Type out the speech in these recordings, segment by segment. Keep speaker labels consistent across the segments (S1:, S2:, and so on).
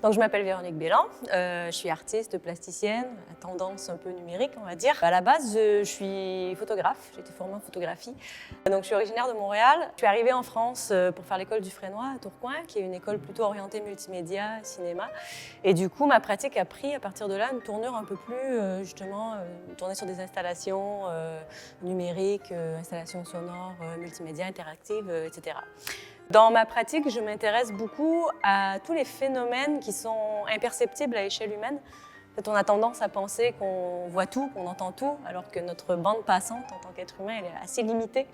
S1: Donc, je m'appelle Véronique Bélan, je suis artiste, plasticienne, à tendance un peu numérique, on va dire. À la base, je suis photographe, j'ai été formée en photographie. Donc, je suis originaire de Montréal. Je suis arrivée en France pour faire l'école du Frénois à Tourcoing, qui est une école plutôt orientée multimédia, cinéma. Et du coup, ma pratique a pris, à partir de là, une tournure un peu plus, justement, tournée sur des installations numériques, installations sonores, multimédia, interactives, etc. Dans ma pratique, je m'intéresse beaucoup à tous les phénomènes qui sont imperceptibles à l'échelle humaine. En fait, on a tendance à penser qu'on voit tout, qu'on entend tout, alors que notre bande passante en tant qu'être humain, elle est assez limitée.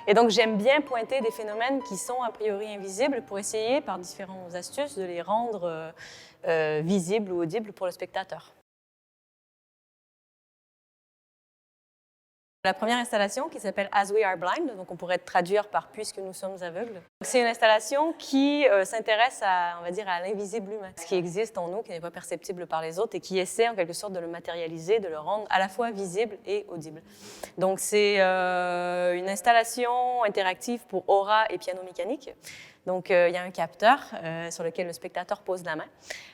S1: Et donc, j'aime bien pointer des phénomènes qui sont a priori invisibles pour essayer, par différentes astuces, de les rendre visibles ou audibles pour le spectateur. La première installation qui s'appelle As We Are Blind, donc on pourrait traduire par Puisque nous sommes aveugles. C'est une installation qui s'intéresse à, on va dire, à l'invisible humain, ce qui existe en nous, qui n'est pas perceptible par les autres et qui essaie en quelque sorte de le matérialiser, de le rendre à la fois visible et audible. Donc c'est une installation interactive pour aura et piano mécanique. Donc, il y a un capteur sur lequel le spectateur pose la main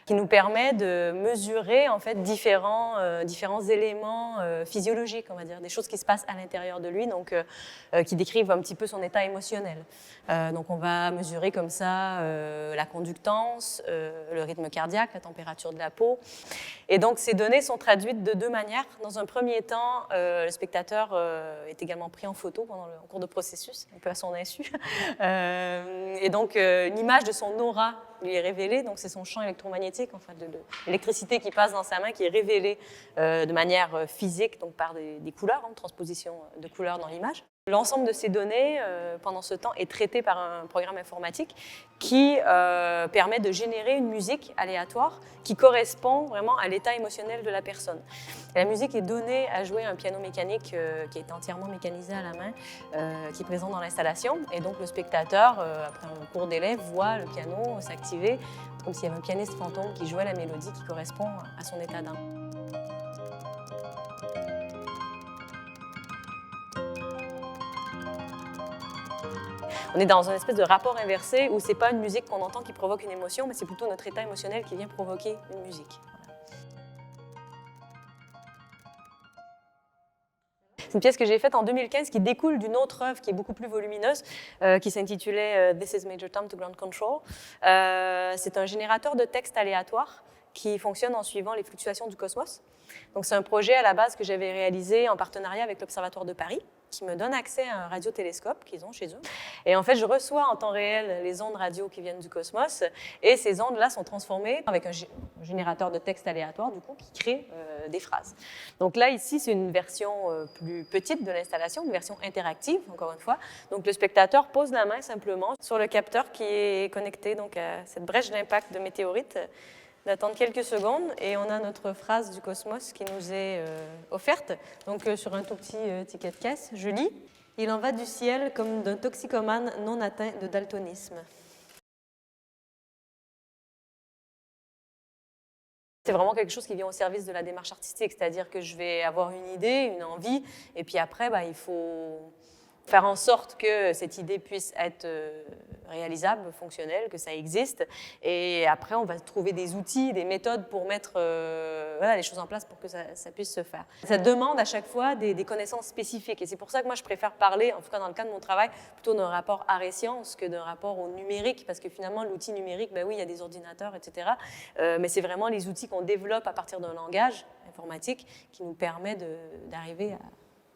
S1: qui nous permet de mesurer en fait, différents éléments physiologiques, on va dire, des choses qui se passent à l'intérieur de lui, donc, qui décrivent un petit peu son état émotionnel. Donc, on va mesurer comme ça la conductance, le rythme cardiaque, la température de la peau. Et donc, ces données sont traduites de deux manières. Dans un premier temps, le spectateur est également pris en photo en cours de processus, un peu à son insu. Et donc, une image de son aura lui est révélée, donc c'est son champ électromagnétique, enfin de l'électricité qui passe dans sa main, qui est révélée de manière physique, donc par des couleurs, transposition de couleurs dans l'image. L'ensemble de ces données, pendant ce temps, est traité par un programme informatique qui permet de générer une musique aléatoire qui correspond vraiment à l'état émotionnel de la personne. Et la musique est donnée à jouer un piano mécanique qui est entièrement mécanisé à la main, qui est présent dans l'installation. Et donc le spectateur, après un court délai, voit le piano s'activer comme s'il y avait un pianiste fantôme qui jouait la mélodie qui correspond à son état d'âme. On est dans une espèce de rapport inversé où ce n'est pas une musique qu'on entend qui provoque une émotion, mais c'est plutôt notre état émotionnel qui vient provoquer une musique. Voilà. C'est une pièce que j'ai faite en 2015 qui découle d'une autre œuvre qui est beaucoup plus volumineuse, qui s'intitulait This is Major Tom to Ground Control. C'est un générateur de texte aléatoire qui fonctionne en suivant les fluctuations du cosmos. Donc, c'est un projet à la base que j'avais réalisé en partenariat avec l'Observatoire de Paris, qui me donne accès à un radiotélescope qu'ils ont chez eux. Et en fait, je reçois en temps réel les ondes radio qui viennent du cosmos, et ces ondes-là sont transformées avec un générateur de texte aléatoire, du coup, qui crée des phrases. Donc là, ici, c'est une version plus petite de l'installation, une version interactive, encore une fois. Donc le spectateur pose la main simplement sur le capteur qui est connecté donc, à cette brèche d'impact de météorite, d'attendre quelques secondes et on a notre phrase du cosmos qui nous est offerte. Donc sur un tout petit ticket de caisse, je lis « Il en va du ciel comme d'un toxicomane non atteint de daltonisme ». C'est vraiment quelque chose qui vient au service de la démarche artistique, c'est-à-dire que je vais avoir une idée, une envie, et puis après, il faut faire en sorte que cette idée puisse être réalisable, fonctionnelle, que ça existe. Et après, on va trouver des outils, des méthodes pour mettre les choses en place pour que ça puisse se faire. Ça demande à chaque fois des connaissances spécifiques. Et c'est pour ça que moi, je préfère parler, en tout cas dans le cadre de mon travail, plutôt d'un rapport art et sciences que d'un rapport au numérique. Parce que finalement, l'outil numérique, oui, il y a des ordinateurs, etc. Mais c'est vraiment les outils qu'on développe à partir d'un langage informatique qui nous permet d'arriver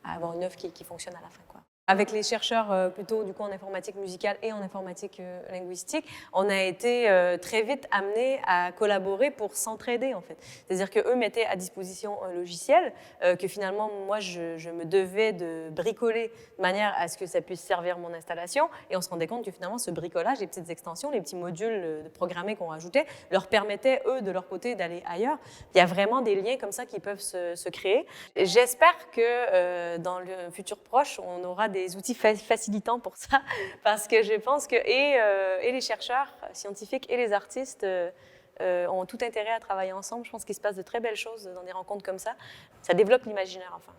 S1: à avoir une œuvre qui fonctionne à la fin, quoi. Avec les chercheurs plutôt du coup en informatique musicale et en informatique linguistique, on a été très vite amenés à collaborer pour s'entraider en fait. C'est-à-dire qu'eux mettaient à disposition un logiciel que finalement moi je me devais de bricoler de manière à ce que ça puisse servir mon installation et on se rendait compte que finalement ce bricolage, les petites extensions, les petits modules programmés qu'on rajoutait leur permettaient eux de leur côté d'aller ailleurs. Il y a vraiment des liens comme ça qui peuvent se créer. J'espère que dans le futur proche on aura des outils facilitants pour ça, parce que je pense que et les chercheurs scientifiques et les artistes ont tout intérêt à travailler ensemble. Je pense qu'il se passe de très belles choses dans des rencontres comme ça. Ça développe l'imaginaire, enfin.